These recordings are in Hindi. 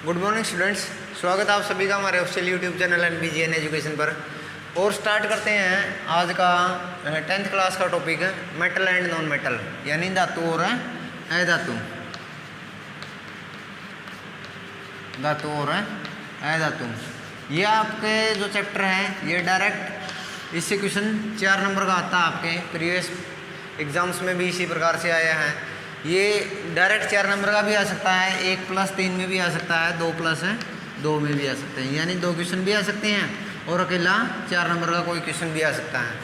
गुड मॉर्निंग स्टूडेंट्स, स्वागत है आप सभी का हमारे official YouTube channel NBGN education पर। और स्टार्ट करते हैं आज का 10th क्लास का टॉपिक है मेटल एंड नॉन मेटल, यानी धातु और अधातु। धातु और अधातु, ये आपके जो चैप्टर है ये डायरेक्ट इससे क्वेश्चन 4 नंबर का आता है। आपके प्रीवियस एग्जाम्स में भी इसी प्रकार से आया है। ये डायरेक्ट 4 नंबर का भी आ सकता है, 1+3 में भी आ सकता है, 2+2 में भी आ सकते हैं, यानी 2 क्वेश्चन भी आ सकते हैं और अकेला 4 नंबर का कोई क्वेश्चन भी आ सकता है।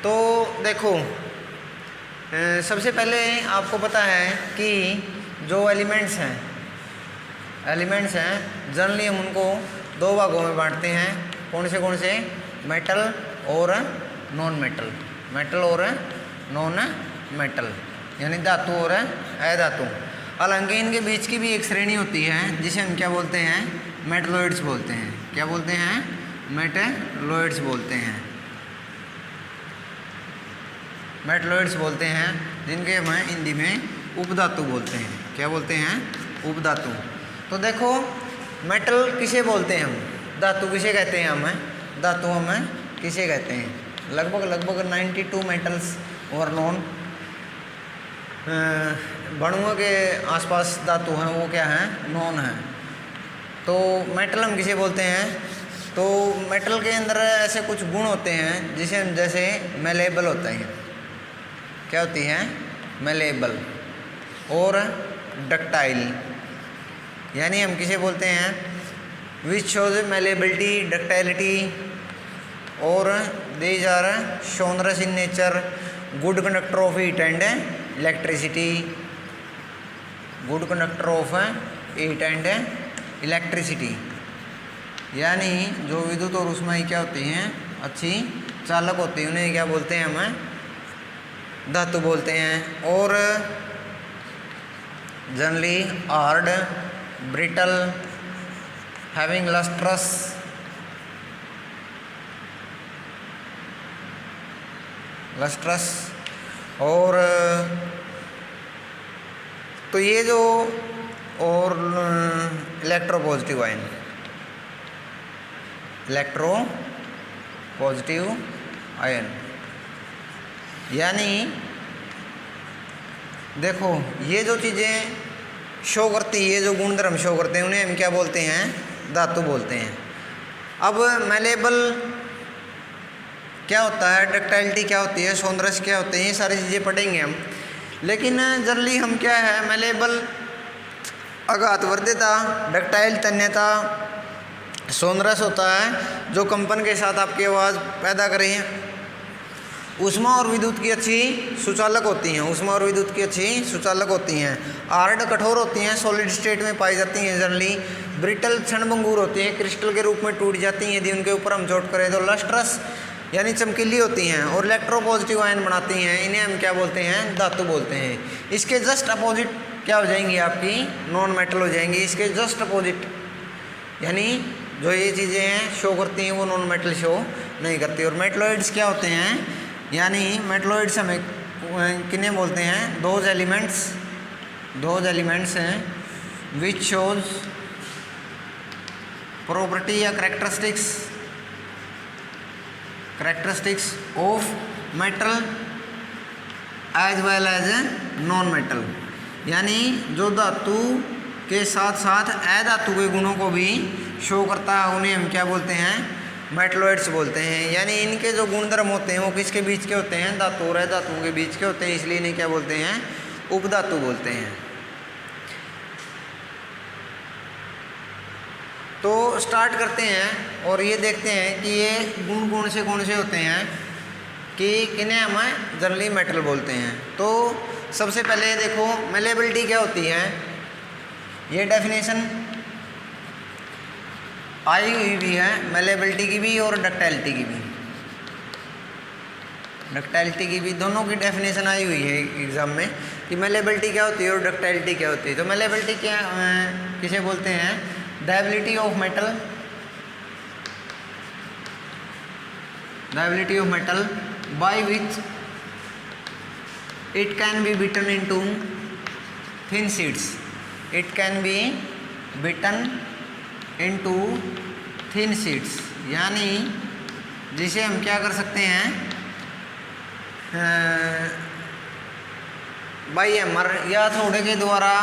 तो देखो, सबसे पहले आपको पता है कि जो एलिमेंट्स हैं जनरली हम उनको 2 भागों में बांटते हैं। कौन से? मेटल और नॉन मेटल। मेटल और नॉन मेटल यानी धातु और अधातु। हालांकि इनके बीच की भी एक श्रेणी होती है जिसे हम क्या बोलते हैं? मेटलॉइड्स बोलते हैं। क्या बोलते हैं? मेटलॉइड्स बोलते हैं। मेटलॉइड्स बोलते हैं, जिनके हम हिंदी में उपधातु बोलते हैं। क्या बोलते हैं? उपधातु। तो देखो, मेटल किसे बोलते हैं हम? धातु किसे कहते हैं हम? धातु हम किसे कहते हैं? लगभग 92 मेटल्स और नॉन बणुओं के आसपास धातु हैं, वो क्या हैं? नॉन है। तो मेटल हम किसे बोलते हैं? तो मेटल के अंदर ऐसे कुछ गुण होते हैं जिसे हम जैसे मेलेबल होता है। क्या होती है? मेलेबल और डक्टाइल, यानी हम किसे बोलते हैं? विच शोज मेलेबिलिटी, डक्टाइलिटी और these are sonorous in nature, good conductor of heat and electricity. Good conductor of heat and electricity, यानी जो विद्युत और ऊष्मा क्या होती हैं? अच्छी चालक होती है। उन्हें क्या बोलते हैं? हम धातु बोलते हैं। और generally hard, brittle, having lustrous और तो ये जो और इलेक्ट्रोपॉजिटिव आयन, यानी देखो ये जो चीज़ें शो करती है, ये जो गुणधर्म शो करते हैं, उन्हें हम क्या बोलते हैं? धातु बोलते हैं। अब मेलेबल क्या होता है, डक्टाइलिटी क्या होती है, सौंदर्य क्या होते हैं, ये सारी चीज़ें पढ़ेंगे हम। लेकिन जनरली हम क्या है? मेलेबल आघातवर्ध्यता, डक्टाइल तन्यता, सौंदर्य होता है जो कंपन के साथ आपकी आवाज़ पैदा करें। ऊष्मा और विद्युत की अच्छी सुचालक होती हैं। ऊष्मा और विद्युत की अच्छी सुचालक होती हैं। हार्ड कठोर होती हैं, सॉलिड स्टेट में पाई जाती हैं। जनरली ब्रिटल क्षणभंगुर होती हैं, क्रिस्टल के रूप में टूट जाती हैं यदि उनके ऊपर हम चोट करें तो। लस्ट्रस यानी चमकीली होती हैं और इलेक्ट्रोपॉजिटिव आयन बनाती हैं। इन्हें हम क्या बोलते हैं? धातु बोलते हैं। इसके जस्ट अपोजिट क्या हो जाएंगी? आपकी नॉन मेटल हो जाएंगी। इसके जस्ट अपोजिट, यानी जो ये चीज़ें हैं शो करती हैं वो नॉन मेटल शो नहीं करती। और मेटलॉइड्स क्या होते हैं? यानी मेटलॉइड्स हमें किन्हें बोलते हैं? दोज एलिमेंट्स हैं विच शोज प्रॉपर्टी या characteristics of metal as well as non metal, यानी जो धातु के साथ साथ अधातु के गुणों को भी शो करता है, उन्हें हम क्या बोलते हैं? मेटलॉइड्स बोलते हैं। यानी इनके जो गुणधर्म होते हैं वो किसके बीच के होते हैं? धातु और अधातुओं के बीच के होते हैं, इसलिए इन्हें क्या बोलते हैं? उपधातु बोलते हैं। तो स्टार्ट करते हैं और ये देखते हैं कि ये गुण कौन से होते हैं कि किन्हें हम जनरली मेटल बोलते हैं। तो सबसे पहले देखो, मेलेबिलिटी क्या होती है? ये डेफिनेशन आई हुई भी है, मेलेबिलिटी की भी और डक्टाइलिटी की भी। डक्टाइलिटी की भी, दोनों की डेफिनेशन आई हुई है एग्जाम में कि मेलेबिलिटी क्या होती है और डक्टाइलिटी क्या होती है। तो मेलेबिलिटी क्या किसे बोलते हैं? The ability of metal by which it can be beaten into thin sheets. It can be beaten into thin sheets, यानी जिसे हम क्या कर सकते हैं बाई हैमर या हथौड़े के द्वारा,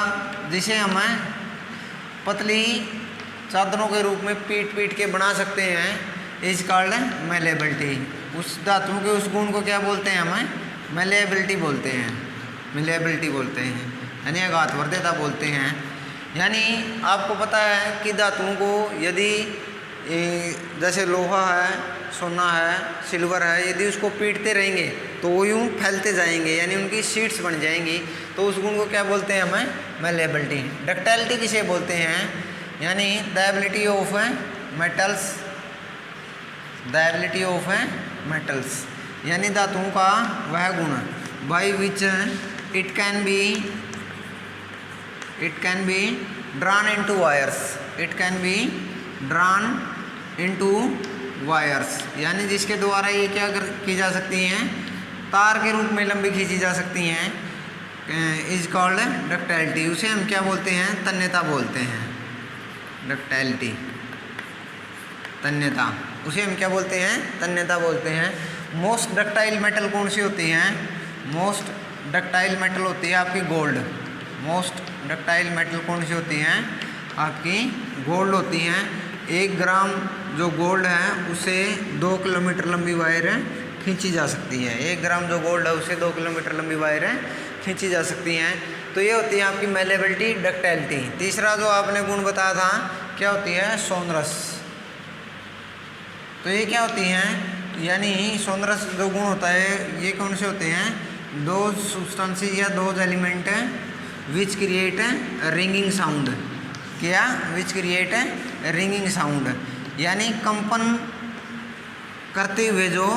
जिसे हम पतली चादरों के रूप में पीट पीट के बना सकते हैं, इज कॉल्ड मेलेबिलिटी। उस धातु के उस गुण को क्या बोलते हैं हम? मेलेबिलिटी बोलते हैं, मेलेबिलिटी बोलते हैं, यानी आघातवर्ध्यता बोलते हैं। यानी आपको पता है कि धातुओं को यदि जैसे लोहा है, सोना है, सिल्वर है, यदि उसको पीटते रहेंगे तो वो यूँ फैलते जाएंगे, यानी उनकी शीट्स बन जाएंगी, तो उस गुण को क्या बोलते हैं हमें? मेलेबिलिटी। डक्टाइलिटी किसे बोलते हैं? यानी the ability of metals, the ability of metals, यानी धातुओं का वह गुण by which it can be drawn into wires, it can be drawn into wires, यानी जिसके द्वारा ये क्या की जा सकती हैं? तार के रूप में लंबी खींची जा सकती हैं, इज कॉल्ड डक्टाइलिटी। उसे हम क्या बोलते हैं? तन्यता बोलते हैं। डक्टाइलिटी, तन्यता, उसे हम क्या बोलते हैं? तन्यता बोलते हैं। मोस्ट डक्टाइल मेटल कौन सी होती हैं? मोस्ट डक्टाइल मेटल होती है आपकी गोल्ड। मोस्ट डक्टाइल मेटल कौन सी होती हैं? आपकी गोल्ड होती हैं। 1 ग्राम जो गोल्ड है उसे 2 किलोमीटर लंबी वायर खींची जा सकती है। 1 ग्राम जो गोल्ड है उसे 2 किलोमीटर लंबी वायर खींची जा सकती हैं। तो ये होती है आपकी मेलेबिलिटी, डक्टाइलिटी। तीसरा जो आपने गुण बताया था क्या होती है? सोनरस। तो ये क्या होती हैं? यानी सोनरस जो गुण होता है ये कौन से होते हैं? दोज सब्सटेंसेस या those element which create ringing sound. क्या? विच क्रिएट रिंगिंग साउंड, यानी कंपन करते हुए जो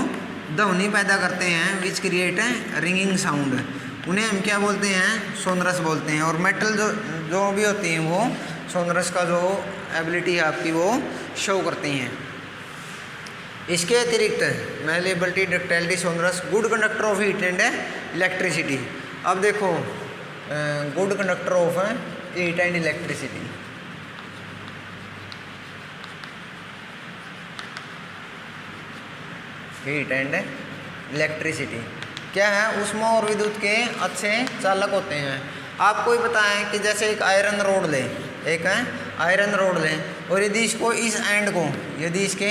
ध्वनि पैदा करते हैं, विच क्रिएट रिंगिंग साउंड, उन्हें हम क्या बोलते हैं? सोनरस बोलते हैं। और मेटल जो भी होती हैं वो सोनरस का जो एबिलिटी है आपकी वो शो करती हैं। इसके अतिरिक्त malleability, ductility, sonorous good conductor of heat and electricity. अब देखो good conductor of heat and electricity, heat and electricity क्या है? ऊष्मा और विद्युत के अच्छे चालक होते हैं। आपको ही पता है कि जैसे एक आयरन रोड लें, एक है आयरन रोड लें, और यदि इसको इस एंड को, यदि इसके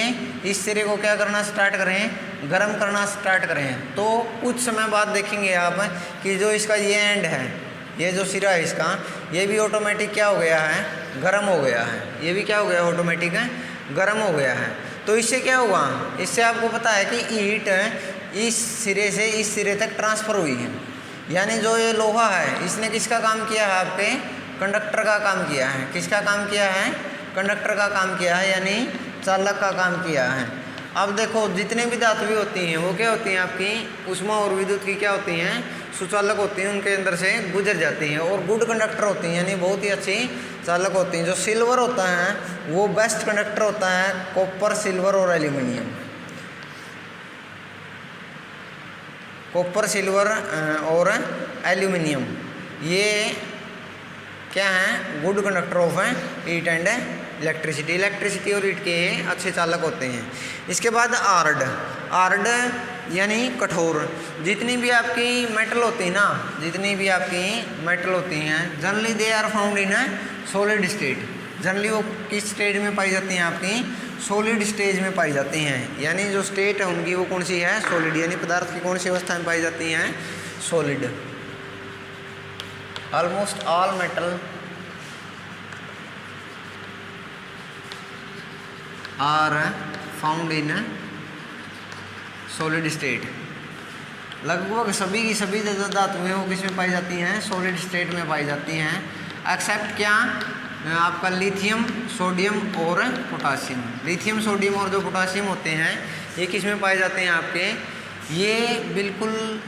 इस सिरे को क्या करना स्टार्ट करें? गर्म करना स्टार्ट करें, तो कुछ समय बाद देखेंगे आप कि जो इसका ये एंड है, ये जो सिरा है इसका, ये भी ऑटोमेटिक क्या हो गया है? गर्म हो गया है। ये भी क्या हो गया? ऑटोमेटिक है गर्म हो गया है। तो इससे क्या होगा? इससे आपको पता है कि हीट इस सिरे से इस सिरे तक ट्रांसफ़र हुई है। यानी जो ये लोहा है इसने किसका काम किया है? आपके कंडक्टर का काम किया है। किसका काम किया है? कंडक्टर का काम किया है, यानी चालक का काम किया है। अब देखो जितने भी धातुएं होती हैं वो क्या होती हैं? आपकी ऊष्मा और विद्युत की क्या होती हैं? सुचालक होती हैं, उनके अंदर से गुजर जाती हैं और गुड कंडक्टर होती हैं, यानी बहुत ही अच्छी चालक होती हैं। जो सिल्वर होता है वो बेस्ट कंडक्टर होता है, कॉपर, सिल्वर और एल्यूमिनियम। कॉपर, सिल्वर और एल्यूमिनियम ये क्या है? Good conductor of heat and electricity. Electricity और हीट के अच्छे चालक होते हैं। इसके बाद आर्ड, आर्ड यानी कठोर। जितनी भी आपकी मेटल होती है ना, जितनी भी आपकी मेटल होती हैं, generally they are found in solid state. Generally वो किस स्टेज में पाई जाती हैं? आपकी सॉलिड स्टेज में पाई जाती हैं। यानी जो स्टेट है उनकी वो कौन सी है? सॉलिड, यानी पदार्थ की कौन सी अवस्था में पाई जाती हैं? Solid. Almost all metal are found in solid state. लगभग सभी की सभी जो धातुएं वो किस में पाई जाती हैं? सॉलिड स्टेट में पाई जाती हैं, एक्सेप्ट क्या? आपका लिथियम, सोडियम और पोटासियम। लिथियम, सोडियम और जो पोटासियम होते हैं ये किस में पाए जाते हैं? आपके ये बिल्कुल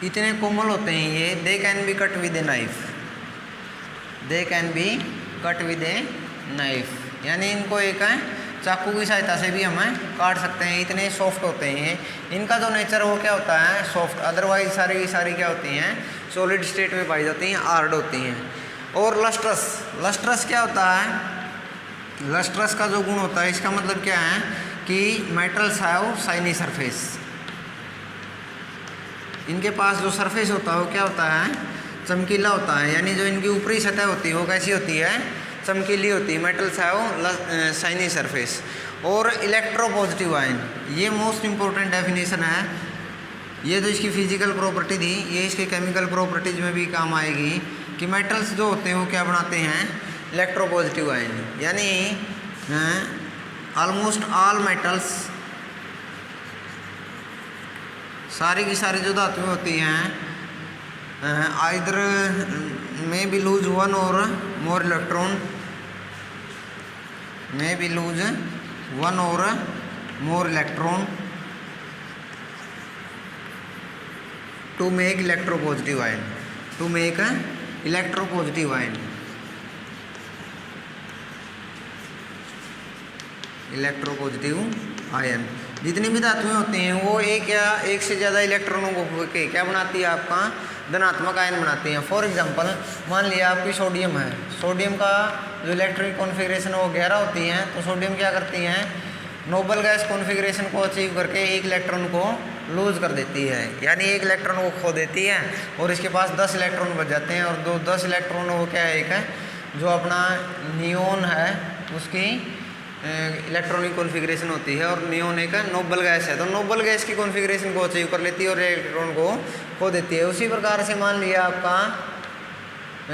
इतने कोमल होते हैं ये, they can be cut with a knife, they can be cut with a knife, यानी इनको एक चाकू की सहायता से भी हम काट सकते हैं, इतने सॉफ्ट होते हैं ये। इनका जो नेचर वो क्या होता है? सॉफ्ट। अदरवाइज सारी की सारी क्या होती हैं? सॉलिड स्टेट में पाई जाती हैं, हार्ड होती हैं। और लस्ट्रस, लस्ट्रस क्या होता है? लस्ट्रस का जो गुण होता है इसका मतलब क्या है कि मेटल्स हैव शाइनी सरफेस। इनके पास जो सरफेस होता है वो क्या होता है, चमकीला होता है, यानी जो इनकी ऊपरी सतह होती है वो कैसी होती है, चमकीली होती है। Metals have shiny surface. और इलेक्ट्रोपॉजिटिव आयन, ये मोस्ट इंपॉर्टेंट डेफिनेशन है। ये जो इसकी फिजिकल प्रॉपर्टी थी ये इसके केमिकल प्रॉपर्टीज में भी काम आएगी कि मेटल्स जो होते हैं वो क्या बनाते हैं, इलेक्ट्रोपॉजिटिव आयन। यानी ऑलमोस्ट ऑल मेटल्स, सारी की सारी जो धातुएं होती हैं आइदर में be lose one or more electron, may be lose one or more electron to make electropositive ion, to make electropositive ion. Electropositive ion जितनी भी धातुएं होती हैं वो एक या एक से ज़्यादा इलेक्ट्रॉनों को के क्या बनाती है, आपका धनात्मक आयन बनाती हैं। फॉर एग्जांपल मान लिया आपकी सोडियम है, सोडियम का जो इलेक्ट्रॉनिक कॉन्फ़िगरेशन वो 11 होती हैं, तो सोडियम क्या करती हैं, नोबल गैस कॉन्फ़िगरेशन को अचीव करके एक इलेक्ट्रॉन को लूज कर देती है, यानी एक इलेक्ट्रॉन को खो देती है और इसके पास 10 इलेक्ट्रॉन बच जाते हैं। और 10 इलेक्ट्रॉन वो क्या है, एक है जो अपना नियोन है उसकी इलेक्ट्रॉनिक कॉन्फ़िगरेशन होती है, और नियोन एक नोबल गैस है, तो नोबल गैस की कॉन्फ़िगरेशन को अचीव कर लेती है और इलेक्ट्रॉन को खो देती है। उसी प्रकार से मान लिया आपका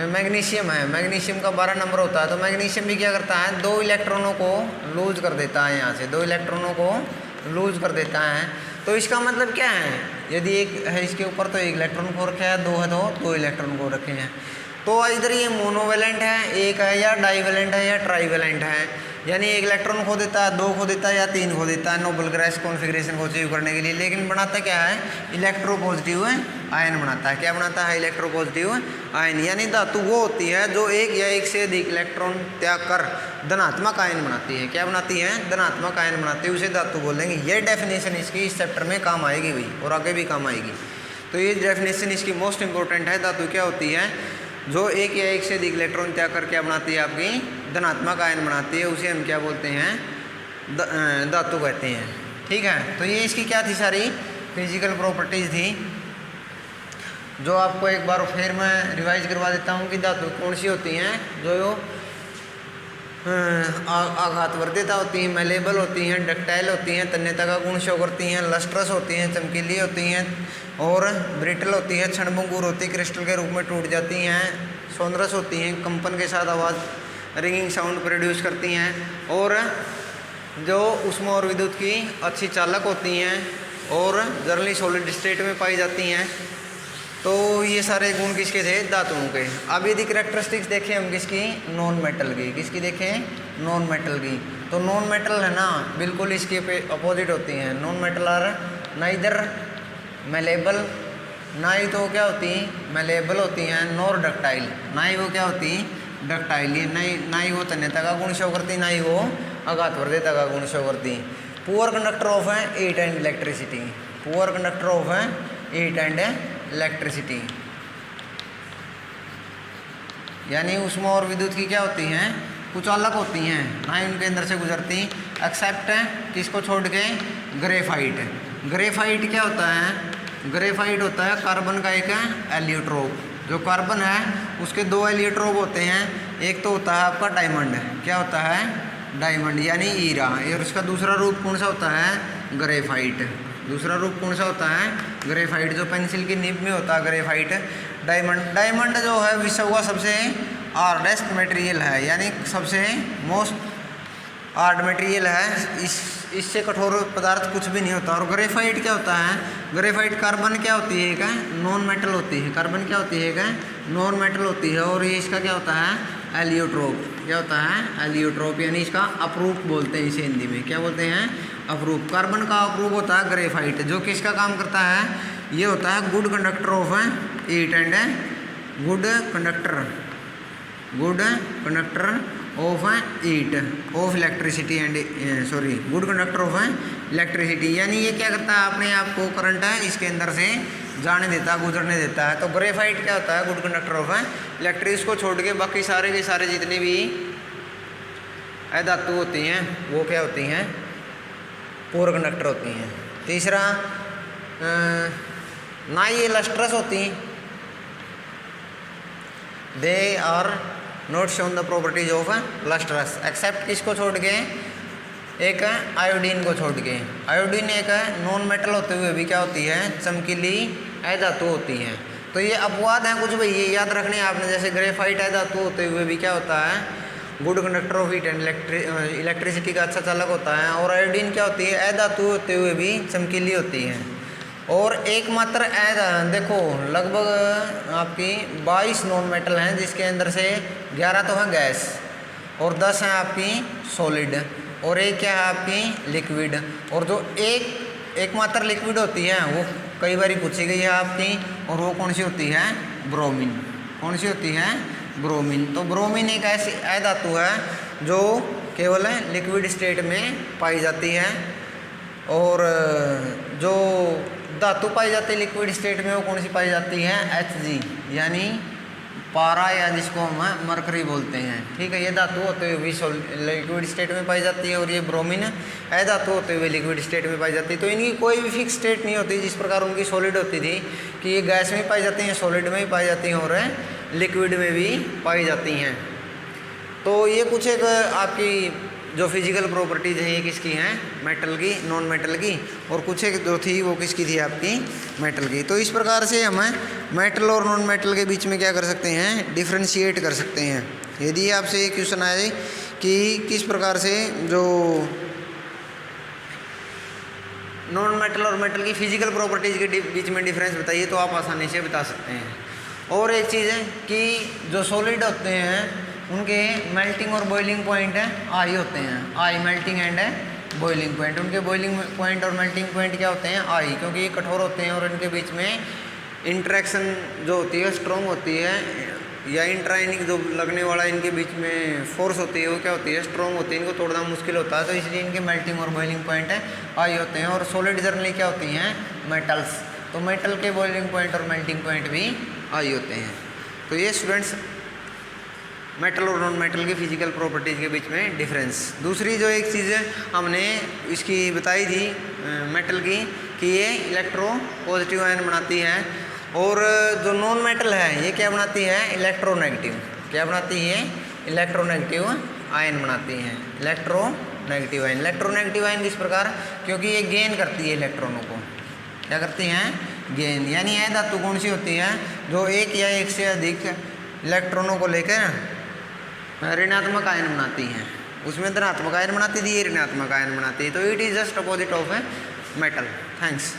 मैग्नीशियम है, मैग्नीशियम का 12 नंबर होता है, तो मैग्नीशियम भी क्या करता है, 2 इलेक्ट्रॉनों को लूज कर देता है, यहाँ से 2 इलेक्ट्रॉनों को लूज कर देता है। तो इसका मतलब क्या है, यदि एक है इसके ऊपर तो 1 इलेक्ट्रॉन को रखे है, 2 है तो 2 इलेक्ट्रॉन को रखे हैं। तो इधर ये मोनोवेलेंट है, एक है, या डाईवेलेंट है, या ट्राईवेलेंट है, यानी 1 इलेक्ट्रॉन खो देता है, 2 खो देता है, या 3 खो देता है नोबल गैस कॉन्फ़िगरेशन को अचीव करने के लिए। लेकिन बनाता क्या है, इलेक्ट्रोपॉजिटिव आयन बनाता है। क्या बनाता है, इलेक्ट्रोपॉजिटिव आयन। यानी धातु वो होती है जो एक या एक से अधिक इलेक्ट्रॉन त्याग कर धनात्मक आयन बनाती है। क्या बनाती है, धनात्मक आयन बनाती है, उसे धातु बोलेंगे। ये डेफिनेशन इसकी इस चैप्टर में काम आएगी भाई, और आगे भी काम आएगी। तो ये डेफिनेशन इसकी मोस्ट इंपॉर्टेंट है। धातु क्या होती है, जो एक या एक से अधिक इलेक्ट्रॉन त्याग कर क्या बनाती है, आपकी धनात्मक आयन बनाती है, उसे हम क्या बोलते हैं, धातु कहते हैं। ठीक है, तो ये इसकी क्या थी, सारी फिजिकल प्रॉपर्टीज थी, जो आपको एक बार फिर मैं रिवाइज करवा देता हूँ कि धातु कौन सी होती हैं, जो आघातवर्धिता होती हैं, मेलेबल होती हैं, डक्टाइल होती हैं, तन्यता का गुण शो करती हैं, लस्ट्रस होती हैं, चमकीली होती हैं, और ब्रिटल होती है, क्षणभंगुर होती है, क्रिस्टल के रूप में टूट जाती हैं, सोनरस होती हैं, कंपन के साथ आवाज़ रिंगिंग साउंड प्रोड्यूस करती हैं, और जो ऊष्मा और विद्युत की अच्छी चालक होती हैं, और जनरली सॉलिड स्टेट में पाई जाती हैं। तो ये सारे गुण किसके थे, धातुओं के। अब यदि करैक्टरिस्टिक्स देखें हम किसकी, नॉन मेटल की, किसकी देखें, नॉन मेटल की। तो नॉन मेटल है ना, बिल्कुल इसके अपोजिट होती हैं। Non metal are neither malleable, ना ही तो क्या होती, मेलेबल होती हैं, नॉर डक्टाइल, ना ही वो क्या होती, डक्टाइल, ना ही वो तन्यता का गुण शो करती, ना ही वो आघातवर्धिता का गुण शो करती। Poor conductor of heat and electricity, poor conductor of heat and electricity, यानी ऊष्मा और विद्युत की क्या होती हैं, कुछ अलग होती हैं, ना ही उनके अंदर से गुजरती, एक्सेप्ट किसको छोड़ के, ग्रेफाइट। ग्रेफाइट क्या होता है, ग्रेफाइट होता है कार्बन का एक एलियोट्रोप। जो कार्बन है उसके 2 एलियोट्रोप होते हैं, एक तो होता है आपका डायमंड, क्या होता है, डायमंड यानी हीरा, और उसका दूसरा रूप कौन सा होता है, ग्रेफाइट। दूसरा रूप कौन सा होता है, ग्रेफाइट, जो पेंसिल की निब में होता है ग्रेफाइट। डायमंड, डायमंड जो है विश्व का सबसे हार्डेस्ट मटेरियल है, यानी सबसे मोस्ट हार्ड मटेरियल है, इससे कठोर पदार्थ कुछ भी नहीं होता। और ग्रेफाइट क्या होता है, ग्रेफाइट कार्बन क्या होती है, क्या नॉन मेटल होती है, कार्बन क्या होती है, क्या नॉन मेटल होती है, और ये इसका क्या होता है, एलियोट्रोप। क्या होता है, एलियोट्रोप, यानी इसका अपरूप बोलते हैं इसे हिंदी में, क्या बोलते हैं, अपरूप। कार्बन का अपरूप होता है ग्रेफाइट, जो किसका काम करता है, ये होता है good conductor of heat and good conductor of heat of electricity and good conductor of electricity, यानी ये क्या करता है, अपने आप को करंट है इसके अंदर से जाने देता है, गुजरने देता है। तो ग्रेफाइट क्या होता है, गुड कंडक्टर ऑफ इलेक्ट्रिसिटी को छोड़ के बाकी सारे के सारे जितने भी अधातु होती हैं वो क्या होती हैं, पुअर कंडक्टर होती हैं। तीसरा, ना ये लस्ट्रस होती, they are not shown the properties of lustrous, except किसको छोड़ के, एक आयोडीन को छोड़ के। आयोडीन एक नॉन मेटल होते हुए भी क्या होती है, चमकीली अधातु होती है। तो ये अपवाद हैं कुछ भाई, ये याद रखने आपने, जैसे ग्रेफाइट अधातु होते हुए भी क्या होता है, good conductor of heat and electricity का अच्छा चालक होता है। और आयोडीन क्या होती है, अधातु होते हुए भी चमकीली होती है। और एकमात्र देखो लगभग आपकी 22 नॉन मेटल हैं, जिसके अंदर से 11 तो हैं गैस और 10 हैं आपकी सॉलिड और एक क्या है आपकी लिक्विड। और जो एकमात्र लिक्विड होती है वो कई बार पूछी गई है आपकी, और वो कौन सी होती है, ब्रोमीन। कौन सी होती है, ब्रोमीन। तो ब्रोमीन एक ऐसी अधातु है जो केवल लिक्विड स्टेट में पाई जाती है। और जो धातु पाई जाती है लिक्विड स्टेट में वो कौन सी पाई जाती है, Hg, यानी पारा, या जिसको हम मरकरी बोलते हैं। ठीक है, ये धातु होते हुए भी लिक्विड स्टेट में पाई जाती है और ये ब्रोमीन अधातु होते हुए लिक्विड स्टेट में पाई जाती है। तो इनकी कोई भी फिक्स स्टेट नहीं होती, जिस प्रकार उनकी सॉलिड होती थी कि ये गैस में पाई जाती हैं, सॉलिड में भी पाई जाती हैं और लिक्विड में भी पाई जाती हैं। तो ये कुछ एक आपकी जो फिजिकल प्रॉपर्टीज है ये किसकी हैं, मेटल की, नॉन मेटल की। और कुछ एक जो थी वो किसकी थी, आपकी मेटल की। तो इस प्रकार से हम मेटल और नॉन मेटल के बीच में क्या कर सकते हैं, डिफ्रेंशिएट कर सकते हैं। यदि आपसे ये क्वेश्चन आए कि किस प्रकार से जो नॉन मेटल और मेटल की फिजिकल प्रॉपर्टीज के बीच में डिफरेंस बताइए, तो आप आसानी से बता सकते हैं। और एक चीज़ है कि जो सॉलिड होते हैं उनके मेल्टिंग और बॉइलिंग पॉइंट आई होते हैं, आई मेल्टिंग एंड बॉइलिंग पॉइंट। उनके बॉइलिंग पॉइंट और मेल्टिंग पॉइंट क्या होते हैं, आई, क्योंकि ये कठोर होते हैं और इनके बीच में इंटरेक्शन जो होती है स्ट्रॉन्ग होती है, या इंट्राइनिक जो लगने वाला इनके बीच में फोर्स होती है वो क्या होती है, स्ट्रॉन्ग होती है, इनको तोड़ना मुश्किल होता है। तो इसलिए इनके मेल्टिंग और बॉइलिंग पॉइंट आई होते हैं। और सॉलिड जनरली क्या होती हैं, मेटल्स, तो मेटल के बॉइलिंग पॉइंट और मेल्टिंग पॉइंट भी आई होते हैं। तो ये स्टूडेंट्स मेटल और नॉन मेटल की फिजिकल प्रॉपर्टीज़ के बीच में डिफरेंस। दूसरी जो एक चीज़ हमने इसकी बताई थी मेटल की, कि ये इलेक्ट्रो पॉजिटिव आयन बनाती है, और जो नॉन मेटल है ये क्या बनाती है, इलेक्ट्रोनेगेटिव। क्या बनाती है, इलेक्ट्रोनेगेटिव आयन बनाती हैं, इलेक्ट्रोनेगेटिव आयन। इलेक्ट्रोनेगेटिव आयन किस प्रकार, क्योंकि ये गेन करती है इलेक्ट्रॉनों को, क्या करती हैं, गेन। यानी यह धातु कौन सी होती है, जो एक या एक से अधिक इलेक्ट्रॉनों को लेकर ऋणात्मक आयन बनाती हैं। उसमें धनात्मक आयन बनाती थी, ये ऋणात्मक आयन बनाती है। तो it is just opposite of a metal. Thanks.